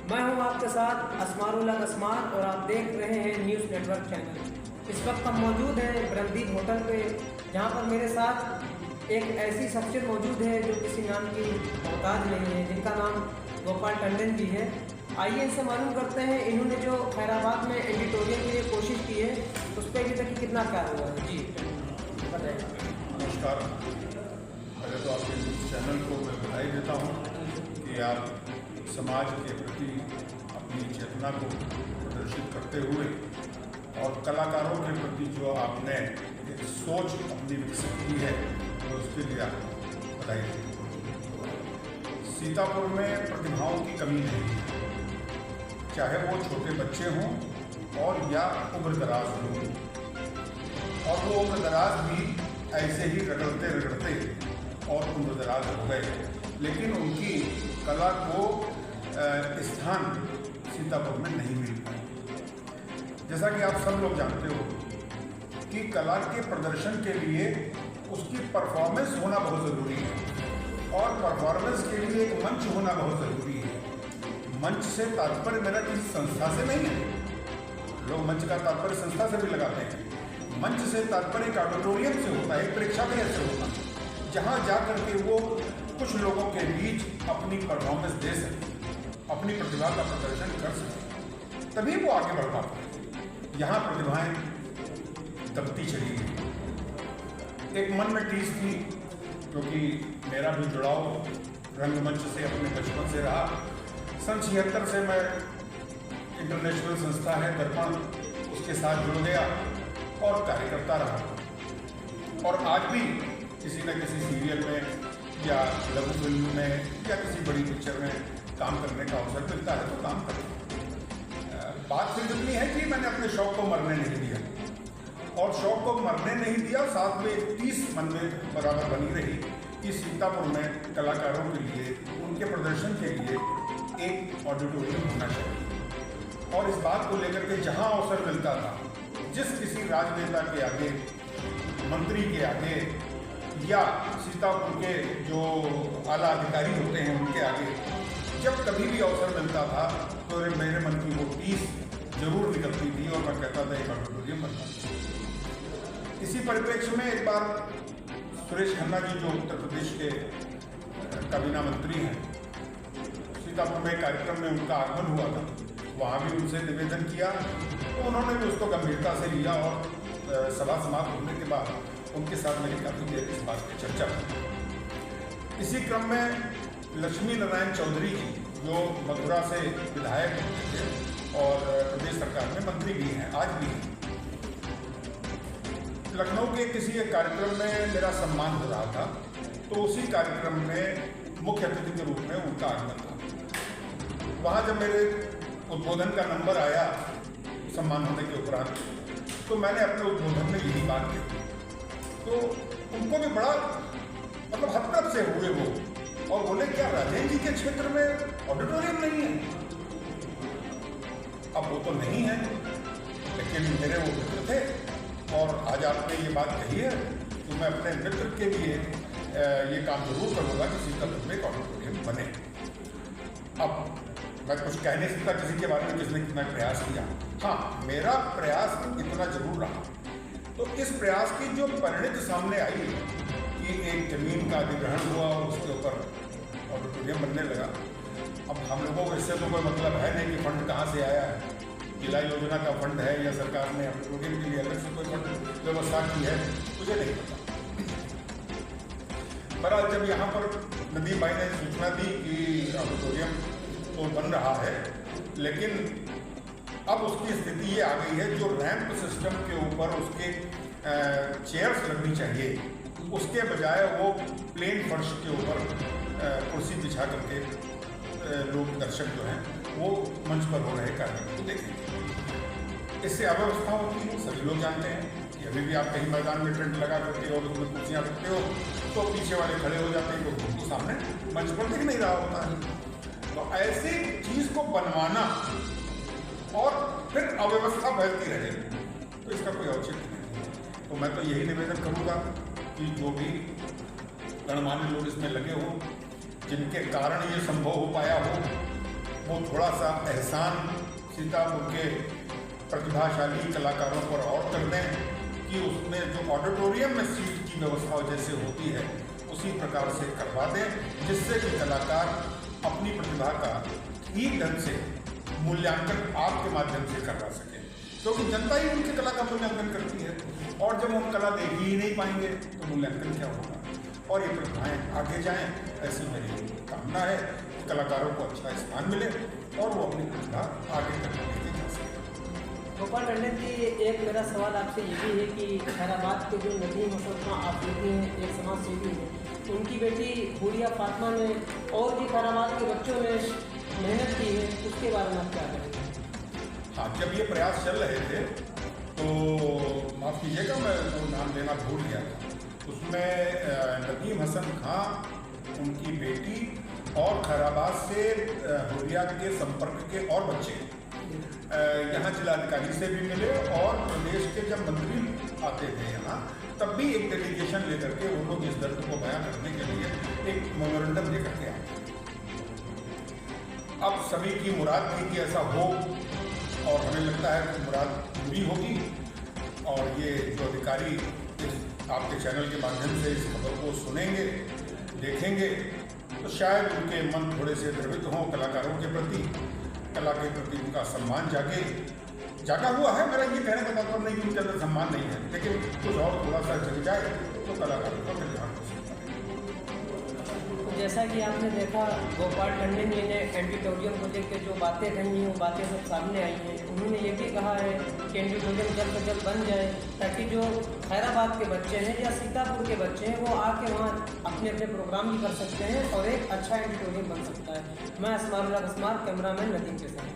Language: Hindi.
मैं हूं आपके साथ असमारुल्ला असमार और आप देख रहे हैं न्यूज़ नेटवर्क चैनल। इस वक्त हम मौजूद हैं ब्रह्मदीप होटल पे, जहां पर मेरे साथ एक ऐसी शख्सियत मौजूद है जो किसी नाम की मोहताज नहीं है, जिनका नाम गोपाल टंडन जी है। आइए इनसे मालूम करते हैं इन्होंने जो खैराबाद में एडिटोरियल के लिए कोशिश की है उस पर अभी तक कितना ख्याल हुआ है। जी बताइए। नमस्कार। पहले तो आपके न्यूज़ चैनल को मैं बधाई देता हूँ कि आप समाज के प्रति अपनी चेतना को प्रदर्शित करते हुए और कलाकारों के प्रति जो आपने एक सोच अपनी विकसित की है तो उसके लिए आपको बधाई दें। सीतापुर में प्रतिभाओं की कमी नहीं है, चाहे वो छोटे बच्चे हों और या उम्रदराज हों, और वो उम्रदराज भी ऐसे ही रगड़ते और उम्रदराज हो गए, लेकिन उनकी कला को स्थान सीतापुर में नहीं मिल पाया। जैसा कि आप सब लोग जानते हो कि कला के प्रदर्शन के लिए उसकी परफॉर्मेंस होना बहुत ज़रूरी है और परफॉर्मेंस के लिए एक मंच होना बहुत ज़रूरी है। मंच से तात्पर्य मेरा किसी संस्था से नहीं है, लोग मंच का तात्पर्य संस्था से भी लगाते हैं। मंच से तात्पर्य एक ऑडिटोरियम से होता है, एक प्रेक्षागृह से होता है, जहाँ जा करके वो कुछ लोगों के बीच अपनी परफॉर्मेंस दे सके, अपनी प्रतिभा का प्रदर्शन कर सके, तभी वो आगे बढ़ पाते हैं। यहाँ प्रतिभाएं दबती चली गई। एक मन में टीस थी, क्योंकि मेरा भी जुड़ाव रंगमंच से अपने बचपन से रहा। सन 76 से मैं इंटरनेशनल संस्था है दर्पण, उसके साथ जुड़ गया और कार्य करता रहा। और आज भी किसी न किसी सीरियल में या लघु फिल्म में या किसी बड़ी पिक्चर में काम करने का अवसर मिलता है तो काम करते हैं। बात सिर्फ इतनी है कि मैंने अपने शौक को मरने नहीं दिया, और शौक को मरने नहीं दिया, साथ में 30 मन में बराबर बनी रही कि सीतापुर में कलाकारों के लिए, उनके प्रदर्शन के लिए एक ऑडिटोरियम होना चाहिए। और इस बात को लेकर के जहाँ अवसर मिलता था, जिस किसी राजनेता के आगे, मंत्री के आगे या सीतापुर के जो आला अधिकारी होते हैं उनके आगे जब कभी भी अवसर मिलता था तो मेरे मन की वो टीस जरूर निकलती थी और मैं कहता था एक ऑडिटोरियम बनना। इसी परिप्रेक्ष्य में एक बार सुरेश खन्ना जी, जो उत्तर प्रदेश के काबीना मंत्री हैं, सीतापुर में कार्यक्रम में उनका आगमन हुआ था, वहाँ भी उनसे निवेदन किया तो उन्होंने भी उसको गंभीरता से लिया और सभा समाप्त होने के बाद उनके साथ मेरी काफ़ी देर इस बात की चर्चा हुई। इसी क्रम में लक्ष्मी नारायण चौधरी जी, जो मथुरा से विधायक थे और प्रदेश सरकार में मंत्री भी हैं, आज भी हैं, लखनऊ के किसी एक कार्यक्रम में मेरा सम्मान हो रहा था, तो उसी कार्यक्रम में मुख्य अतिथि के रूप में उनका आगमन था। वहाँ जब मेरे उद्बोधन का नंबर आया सम्मान होने के उपरांत, तो मैंने अपने उद्बोधन में यही बात की, तो उनको भी बड़ा हतप्रभ से हुए वो, और बोले क्या राजेंद्र जी के क्षेत्र में ऑडिटोरियम नहीं है? अब वो तो नहीं है, लेकिन मेरे वो मित्र थे और आज आपने ये बात कही है तो मैं अपने मित्र के लिए ये काम जरूर करूँगा कि सीतापुर में एक ऑडिटोरियम बने। अब मैं कुछ कह नहीं सकता किसी के बारे में किसने कितना प्रयास किया। हाँ, मेरा प्रयास इतना जरूर रहा। तो इस प्रयास की जो परिणति सामने आई कि एक जमीन का अधिग्रहण हुआ और उसके ऊपर ऑडिटोरियम बनने लगा। अब हम लोगों को इससे तो कोई मतलब है नहीं कि फंड कहाँ से आया है, जिला योजना का फंड है या सरकार ने ऑडिटोरियम के लिए अलग से कोई फंड व्यवस्था की है, मुझे नहीं पता। बहरहाल जब यहाँ पर नदीम भाई ने सूचना दी कि ऑडिटोरियम तो बन रहा है, लेकिन अब उसकी स्थिति ये आ गई है, जो रैंप सिस्टम के ऊपर उसके चेयर्स लगनी चाहिए, उसके बजाय वो प्लेन फर्श के ऊपर कुर्सी बिछा करके लोग, दर्शक जो हैं वो मंच पर हो रहे कार्यक्रम को देखेंगे। इससे अव्यवस्था होती है, सभी लोग जानते हैं कि अभी भी आप कहीं मैदान में टेंट लगा करके और उसमें कुर्सियाँ रखते हो तो पीछे वाले खड़े हो जाते हैं, तो उनको सामने मंच पर दिख नहीं रहा होता है। तो ऐसी चीज़ को बनवाना और फिर अव्यवस्था फैलती रहे तो इसका कोई औचित्य नहीं। तो मैं तो यही निवेदन करूँगा कि जो भी गणमान्य लोग इसमें लगे हों, जिनके कारण ये संभव हो पाया हो, वो थोड़ा सा एहसान सीतापुर के प्रतिभाशाली कलाकारों पर और कर दें कि उसमें जो ऑडिटोरियम में सीट की व्यवस्था जैसे होती है उसी प्रकार से करवा दें, जिससे कि कलाकार अपनी प्रतिभा का ठीक ढंग से मूल्यांकन आपके माध्यम से करवा सकें, क्योंकि जनता ही उनकी कला का मूल्यांकन करती है और जब हम कला देख ही नहीं पाएंगे तो मूल्यांकन क्या होगा। और ये प्रतिभाएँ आगे जाएं, ऐसी मेरी कामना है। कलाकारों को अच्छा स्थान मिले और वो अपनी प्रतिभा आगे तक लेके जा सकें। गोपाल टंडन जी, एक मेरा सवाल आपसे ये भी है कि खैराबाद के जो नदीम हसन आफरीदी हैं, एक समाज सेवी हैं, उनकी बेटी हुरिया फातिमा ने और भी खैराबाद के बच्चों ने मेहनत की है, उसके बारे में आप क्या करेंगे? हाँ, जब ये प्रयास चल रहे थे तो माफ़ कीजिएगा मैं वो नाम लेना भूल गया था, उसमें नदीम हसन खां, उनकी बेटी और खैराबाद से हुरिया के संपर्क के और बच्चे यहाँ जिलाधिकारी से भी मिले और प्रदेश के जब मंत्री आते थे यहाँ तब भी एक डेलीगेशन लेकर के वो लोग इस दर्द को बयां करने के लिए एक मेमोरेंडम लेकर के आए। अब सभी की मुराद थी कि ऐसा हो और हमें लगता है कि मुराद पूरी होगी और ये जो अधिकारी इस आपके चैनल के माध्यम से इस खबर को सुनेंगे, देखेंगे तो शायद उनके मन थोड़े से द्रवित हों कलाकारों के प्रति, कला के प्रति उनका सम्मान जागा हुआ है। मेरा ये कहने का मतलब नहीं कि उनके अंदर सम्मान नहीं है, लेकिन कुछ और थोड़ा सा जग जाए तो कलाकारों का कल्याण हो सकता है। जैसा कि आपने देखा, गोपाल टंडन जी ने एंटीटोरियम को लेकर जो बातें कही हैं वो बातें सब सामने आई हैं। उन्होंने ये भी कहा है कि एंटीटोरियम जल्द से जल्द बन जाए ताकि जो खैराबाद के बच्चे हैं या सीतापुर के बच्चे हैं वो आके वहाँ अपने अपने प्रोग्राम भी कर सकते हैं और एक अच्छा एंटीटोरियम बन सकता है। मैं असमारुल्लाह असमार, कैमरामैन नदीम के साथ।